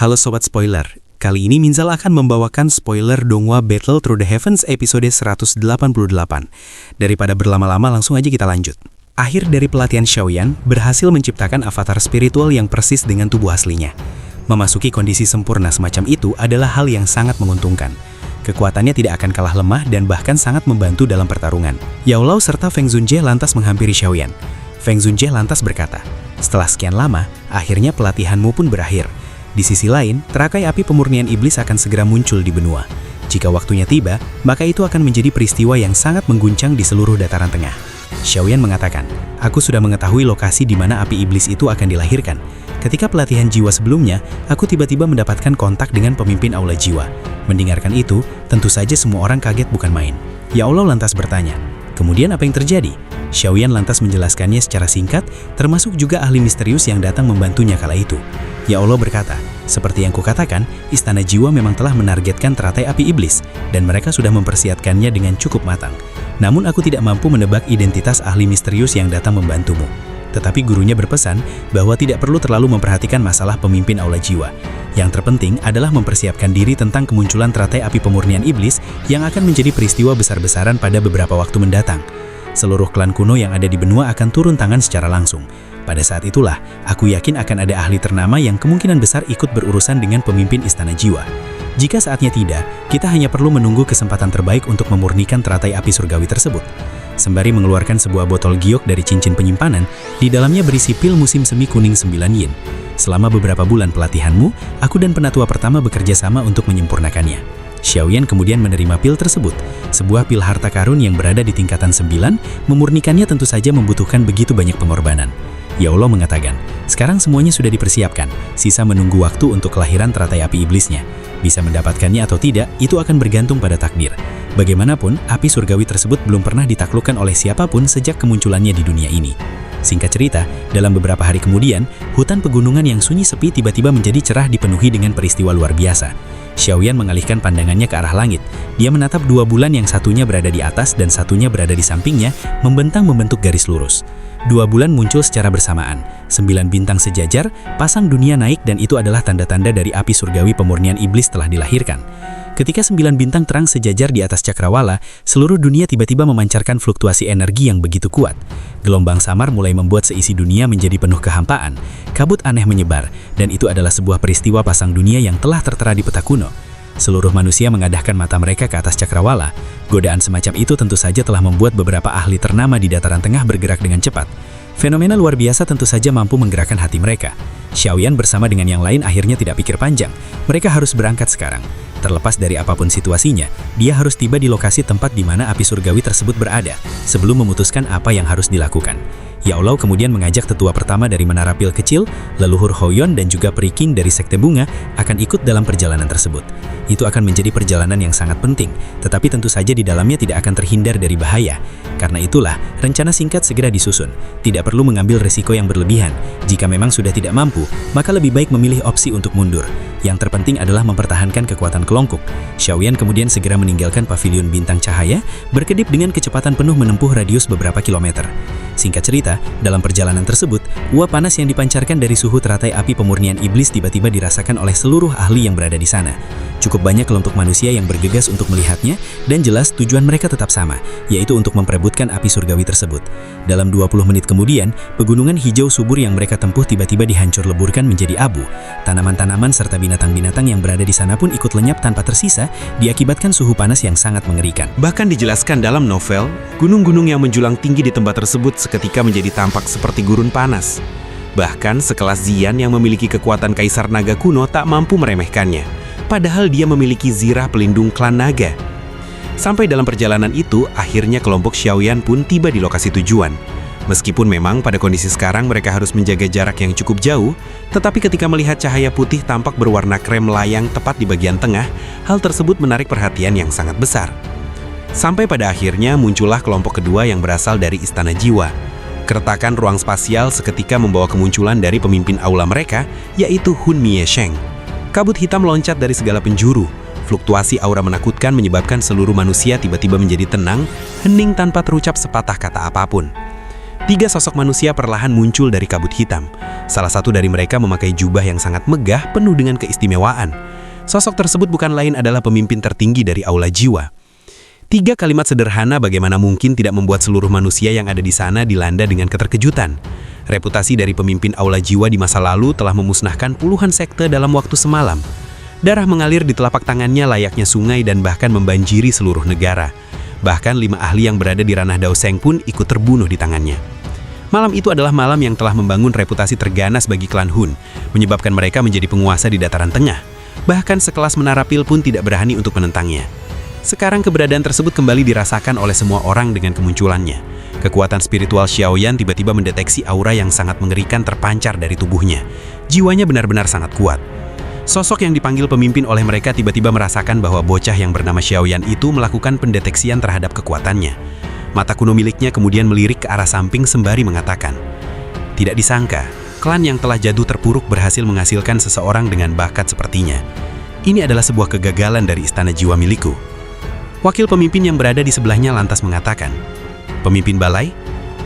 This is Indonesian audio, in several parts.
Halo Sobat Spoiler, kali ini Minzal akan membawakan spoiler Donghua Battle Through the Heavens episode 188. Daripada berlama-lama langsung aja kita lanjut. Akhir dari pelatihan Xiaoyan berhasil menciptakan avatar spiritual yang persis dengan tubuh aslinya. Memasuki kondisi sempurna semacam itu adalah hal yang sangat menguntungkan. Kekuatannya tidak akan kalah lemah dan bahkan sangat membantu dalam pertarungan. Yao Lao serta Feng Zunjie lantas menghampiri Xiaoyan. Feng Zunjie lantas berkata, "Setelah sekian lama, akhirnya pelatihanmu pun berakhir. Di sisi lain, terakai api pemurnian iblis akan segera muncul di benua. Jika waktunya tiba, maka itu akan menjadi peristiwa yang sangat mengguncang di seluruh dataran tengah." Xiaoyan mengatakan, "Aku sudah mengetahui lokasi di mana api iblis itu akan dilahirkan. Ketika pelatihan jiwa sebelumnya, aku tiba-tiba mendapatkan kontak dengan pemimpin aula jiwa." Mendengarkan itu, tentu saja semua orang kaget bukan main. Yao Lao lantas bertanya, "Kemudian apa yang terjadi?" Xiaoyan lantas menjelaskannya secara singkat, termasuk juga ahli misterius yang datang membantunya kala itu. Yao Lao berkata, "Seperti yang kukatakan, Istana Jiwa memang telah menargetkan teratai api iblis, dan mereka sudah mempersiapkannya dengan cukup matang. Namun aku tidak mampu menebak identitas ahli misterius yang datang membantumu." Tetapi gurunya berpesan bahwa tidak perlu terlalu memperhatikan masalah pemimpin aula jiwa. Yang terpenting adalah mempersiapkan diri tentang kemunculan teratai api pemurnian iblis yang akan menjadi peristiwa besar-besaran pada beberapa waktu mendatang. Seluruh klan kuno yang ada di benua akan turun tangan secara langsung. Pada saat itulah, aku yakin akan ada ahli ternama yang kemungkinan besar ikut berurusan dengan pemimpin Istana Jiwa. Jika saatnya tidak, kita hanya perlu menunggu kesempatan terbaik untuk memurnikan teratai api surgawi tersebut. Sembari mengeluarkan sebuah botol giok dari cincin penyimpanan, di dalamnya berisi pil musim semi kuning 9 yin. Selama beberapa bulan pelatihanmu, aku dan penatua pertama bekerja sama untuk menyempurnakannya. Xiaoyan kemudian menerima pil tersebut. Sebuah pil harta karun yang berada di tingkatan 9, memurnikannya tentu saja membutuhkan begitu banyak pengorbanan. Yao Lao mengatakan, "Sekarang semuanya sudah dipersiapkan, sisa menunggu waktu untuk kelahiran teratai api iblisnya. Bisa mendapatkannya atau tidak, itu akan bergantung pada takdir. Bagaimanapun, api surgawi tersebut belum pernah ditaklukkan oleh siapapun sejak kemunculannya di dunia ini." Singkat cerita, dalam beberapa hari kemudian, hutan pegunungan yang sunyi sepi tiba-tiba menjadi cerah dipenuhi dengan peristiwa luar biasa. Xiaoyan mengalihkan pandangannya ke arah langit. Dia menatap dua bulan yang satunya berada di atas dan satunya berada di sampingnya, membentang membentuk garis lurus. Dua bulan muncul secara bersamaan. 9 bintang sejajar, pasang dunia naik dan itu adalah tanda-tanda dari api surgawi pemurnian iblis telah dilahirkan. Ketika 9 bintang terang sejajar di atas cakrawala, seluruh dunia tiba-tiba memancarkan fluktuasi energi yang begitu kuat. Gelombang samar mulai membuat seisi dunia menjadi penuh kehampaan. Kabut aneh menyebar, dan itu adalah sebuah peristiwa pasang dunia yang telah tertera di peta kuno. Seluruh manusia mengadahkan mata mereka ke atas cakrawala. Godaan semacam itu tentu saja telah membuat beberapa ahli ternama di dataran tengah bergerak dengan cepat. Fenomena luar biasa tentu saja mampu menggerakkan hati mereka. Xiaoyan bersama dengan yang lain akhirnya tidak pikir panjang. Mereka harus berangkat sekarang. Terlepas dari apapun situasinya, dia harus tiba di lokasi tempat di mana api surgawi tersebut berada, sebelum memutuskan apa yang harus dilakukan. Yao Lao kemudian mengajak tetua pertama dari Menara Pil Kecil, leluhur Hoyon dan juga Peri King dari Sekte Bunga akan ikut dalam perjalanan tersebut. Itu akan menjadi perjalanan yang sangat penting, tetapi tentu saja di dalamnya tidak akan terhindar dari bahaya. Karena itulah, rencana singkat segera disusun. Tidak perlu mengambil risiko yang berlebihan. Jika memang sudah tidak mampu, maka lebih baik memilih opsi untuk mundur. Yang terpenting adalah mempertahankan kekuatan kelompok. Xiaoyan kemudian segera meninggalkan pavilion bintang cahaya, berkedip dengan kecepatan penuh menempuh radius beberapa kilometer. Singkat cerita, dalam perjalanan tersebut, uap panas yang dipancarkan dari suhu teratai api pemurnian iblis tiba-tiba dirasakan oleh seluruh ahli yang berada di sana. Cukup banyak kelompok manusia yang bergegas untuk melihatnya, dan jelas tujuan mereka tetap sama, yaitu untuk memperebutkan api surgawi tersebut. Dalam 20 menit kemudian, pegunungan hijau subur yang mereka tempuh tiba-tiba dihancur leburkan menjadi abu. Tanaman-tanaman serta binatang-binatang yang berada di sana pun ikut lenyap tanpa tersisa, diakibatkan suhu panas yang sangat mengerikan. Bahkan dijelaskan dalam novel, gunung-gunung yang menjulang tinggi di tempat tersebut seketika menjadi tampak seperti gurun panas. Bahkan sekelas Ziyan yang memiliki kekuatan Kaisar Naga kuno tak mampu meremehkannya, padahal dia memiliki zirah pelindung klan naga. Sampai dalam perjalanan itu, akhirnya kelompok Xiaoyan pun tiba di lokasi tujuan. Meskipun memang pada kondisi sekarang mereka harus menjaga jarak yang cukup jauh, tetapi ketika melihat cahaya putih tampak berwarna krem melayang tepat di bagian tengah, hal tersebut menarik perhatian yang sangat besar. Sampai pada akhirnya muncullah kelompok kedua yang berasal dari Istana Jiwa. Keretakan ruang spasial seketika membawa kemunculan dari pemimpin aula mereka, yaitu Hun Miesheng. Kabut hitam loncat dari segala penjuru. Fluktuasi aura menakutkan menyebabkan seluruh manusia tiba-tiba menjadi tenang, hening tanpa terucap sepatah kata apapun. 3 sosok manusia perlahan muncul dari kabut hitam. Salah satu dari mereka memakai jubah yang sangat megah penuh dengan keistimewaan. Sosok tersebut bukan lain adalah pemimpin tertinggi dari Aula Jiwa. 3 kalimat sederhana bagaimana mungkin tidak membuat seluruh manusia yang ada di sana dilanda dengan keterkejutan. Reputasi dari pemimpin Aula Jiwa di masa lalu telah memusnahkan puluhan sekte dalam waktu semalam. Darah mengalir di telapak tangannya layaknya sungai dan bahkan membanjiri seluruh negara. Bahkan 5 ahli yang berada di ranah Dao Seng pun ikut terbunuh di tangannya. Malam itu adalah malam yang telah membangun reputasi terganas bagi klan Hun, menyebabkan mereka menjadi penguasa di dataran tengah. Bahkan sekelas Menara Pil pun tidak berani untuk menentangnya. Sekarang keberadaan tersebut kembali dirasakan oleh semua orang dengan kemunculannya. Kekuatan spiritual Xiaoyan tiba-tiba mendeteksi aura yang sangat mengerikan terpancar dari tubuhnya. Jiwanya benar-benar sangat kuat. Sosok yang dipanggil pemimpin oleh mereka tiba-tiba merasakan bahwa bocah yang bernama Xiaoyan itu melakukan pendeteksian terhadap kekuatannya. Mata kuno miliknya kemudian melirik ke arah samping sembari mengatakan, "Tidak disangka, klan yang telah jatuh terpuruk berhasil menghasilkan seseorang dengan bakat sepertinya. Ini adalah sebuah kegagalan dari istana jiwa milikku." Wakil pemimpin yang berada di sebelahnya lantas mengatakan, "Pemimpin Balai,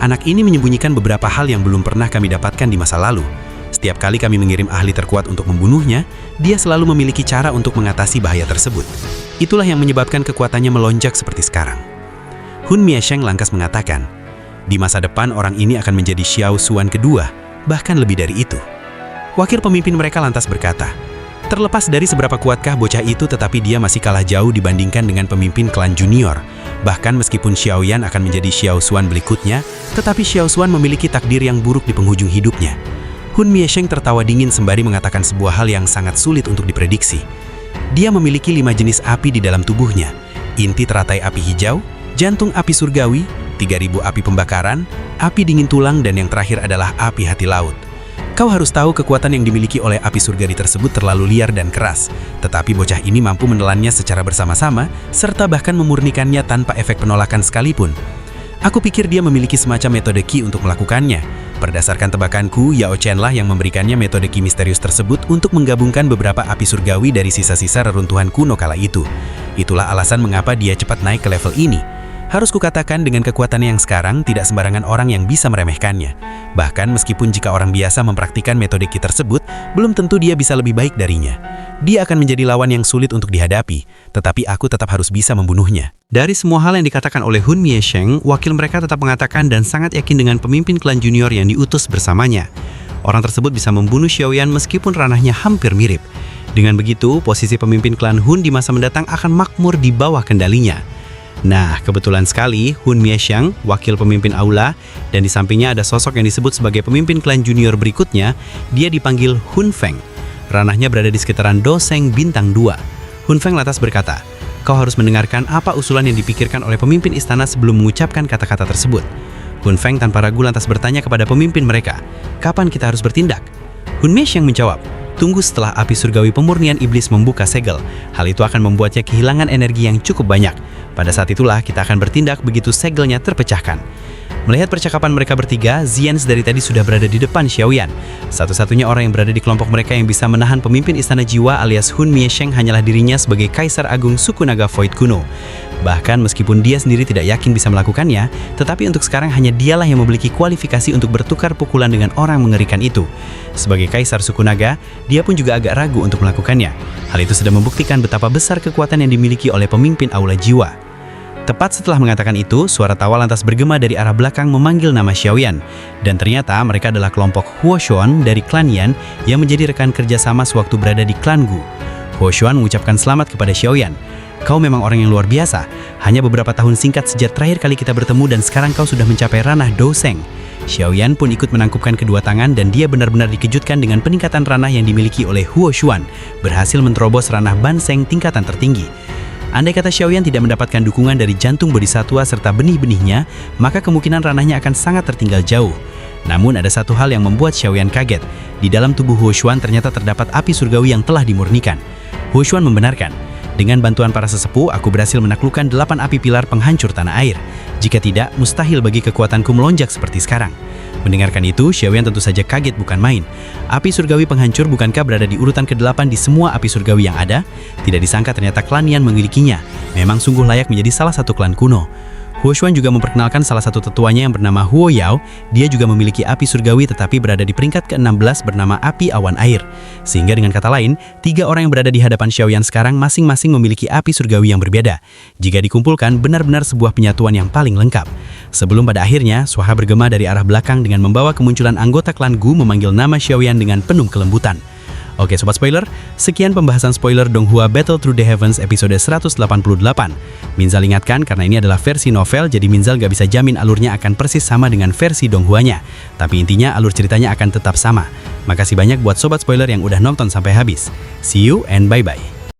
anak ini menyembunyikan beberapa hal yang belum pernah kami dapatkan di masa lalu. Setiap kali kami mengirim ahli terkuat untuk membunuhnya, dia selalu memiliki cara untuk mengatasi bahaya tersebut. Itulah yang menyebabkan kekuatannya melonjak seperti sekarang." Hun Miesheng langkas mengatakan, "Di masa depan orang ini akan menjadi Xiao Xuan kedua, bahkan lebih dari itu." Wakil pemimpin mereka lantas berkata, "Terlepas dari seberapa kuatkah bocah itu, tetapi dia masih kalah jauh dibandingkan dengan pemimpin klan junior. Bahkan meskipun Xiaoyan akan menjadi Xiao Xuan berikutnya, tetapi Xiao Xuan memiliki takdir yang buruk di penghujung hidupnya." Hun Miesheng tertawa dingin sembari mengatakan sebuah hal yang sangat sulit untuk diprediksi. Dia memiliki 5 jenis api di dalam tubuhnya. Inti teratai api hijau, jantung api surgawi, 3000 api pembakaran, api dingin tulang, dan yang terakhir adalah api hati laut. Kau harus tahu kekuatan yang dimiliki oleh api surgawi tersebut terlalu liar dan keras, tetapi bocah ini mampu menelannya secara bersama-sama, serta bahkan memurnikannya tanpa efek penolakan sekalipun. Aku pikir dia memiliki semacam metode Qi untuk melakukannya. Berdasarkan tebakanku, Yao Chen lah yang memberikannya metode Qi misterius tersebut untuk menggabungkan beberapa api surgawi dari sisa-sisa reruntuhan kuno kala itu. Itulah alasan mengapa dia cepat naik ke level ini. Harus kukatakan dengan kekuatannya yang sekarang, tidak sembarangan orang yang bisa meremehkannya. Bahkan meskipun jika orang biasa mempraktikkan metode Qi tersebut, belum tentu dia bisa lebih baik darinya. Dia akan menjadi lawan yang sulit untuk dihadapi, tetapi aku tetap harus bisa membunuhnya. Dari semua hal yang dikatakan oleh Hun Miesheng, wakil mereka tetap mengatakan dan sangat yakin dengan pemimpin klan junior yang diutus bersamanya. Orang tersebut bisa membunuh Xiaoyan meskipun ranahnya hampir mirip. Dengan begitu, posisi pemimpin klan Hun di masa mendatang akan makmur di bawah kendalinya. Nah, kebetulan sekali Hun Miesheng, wakil pemimpin Aula, dan di sampingnya ada sosok yang disebut sebagai pemimpin klan junior berikutnya, dia dipanggil Hun Feng. Ranahnya berada di sekitaran Do Seng Bintang 2. Hun Feng lantas berkata, "Kau harus mendengarkan apa usulan yang dipikirkan oleh pemimpin istana sebelum mengucapkan kata-kata tersebut." Hun Feng tanpa ragu lantas bertanya kepada pemimpin mereka, "Kapan kita harus bertindak?" Hun Miesheng menjawab, "Tunggu setelah api surgawi pemurnian iblis membuka segel. Hal itu akan membuatnya kehilangan energi yang cukup banyak. Pada saat itulah kita akan bertindak begitu segelnya terpecahkan." Melihat percakapan mereka bertiga, Zians dari tadi sudah berada di depan Xiaoyan. Satu-satunya orang yang berada di kelompok mereka yang bisa menahan pemimpin istana jiwa alias Hun Miesheng hanyalah dirinya sebagai Kaisar Agung suku naga Void kuno. Bahkan meskipun dia sendiri tidak yakin bisa melakukannya, tetapi untuk sekarang hanya dialah yang memiliki kualifikasi untuk bertukar pukulan dengan orang mengerikan itu. Sebagai Kaisar suku naga, dia pun juga agak ragu untuk melakukannya. Hal itu sudah membuktikan betapa besar kekuatan yang dimiliki oleh pemimpin Aula Jiwa. Tepat setelah mengatakan itu, suara tawa lantas bergema dari arah belakang memanggil nama Xiaoyan. Dan ternyata mereka adalah kelompok Huo Xuan dari klan Yan yang menjadi rekan kerjasama sewaktu berada di klan Gu. Huo Xuan mengucapkan selamat kepada Xiaoyan. "Kau memang orang yang luar biasa. Hanya beberapa tahun singkat sejak terakhir kali kita bertemu dan sekarang kau sudah mencapai ranah Do Seng." Xiaoyan pun ikut menangkupkan kedua tangan dan dia benar-benar dikejutkan dengan peningkatan ranah yang dimiliki oleh Huo Xuan, berhasil menerobos ranah Ban Seng tingkatan tertinggi. Andai kata Xiaoyan tidak mendapatkan dukungan dari jantung bodhisatwa serta benih-benihnya, maka kemungkinan ranahnya akan sangat tertinggal jauh. Namun ada satu hal yang membuat Xiaoyan kaget. Di dalam tubuh Huo Xuan ternyata terdapat api surgawi yang telah dimurnikan. Huo Xuan membenarkan, "Dengan bantuan para sesepuh, aku berhasil menaklukkan 8 api pilar penghancur tanah air. Jika tidak, mustahil bagi kekuatanku melonjak seperti sekarang." Mendengarkan itu, Xiaoyan tentu saja kaget bukan main. Api surgawi penghancur bukankah berada di urutan ke-8 di semua api surgawi yang ada? Tidak disangka ternyata klan Yan memilikinya. Memang sungguh layak menjadi salah satu klan kuno. Huo Xuan juga memperkenalkan salah satu tetuanya yang bernama Huo Yao. Dia juga memiliki api surgawi tetapi berada di peringkat ke-16 bernama api awan air. Sehingga dengan kata lain, 3 orang yang berada di hadapan Xiaoyan sekarang masing-masing memiliki api surgawi yang berbeda. Jika dikumpulkan, benar-benar sebuah penyatuan yang paling lengkap. Sebelum pada akhirnya, suara bergema dari arah belakang dengan membawa kemunculan anggota klan Gu memanggil nama Xiaoyan dengan penuh kelembutan. Oke Sobat Spoiler, sekian pembahasan spoiler Donghua Battle Through the Heavens episode 188. Minzal ingatkan karena ini adalah versi novel, jadi Minzal gak bisa jamin alurnya akan persis sama dengan versi Donghuanya. Tapi intinya alur ceritanya akan tetap sama. Makasih banyak buat Sobat Spoiler yang udah nonton sampai habis. See you and bye-bye.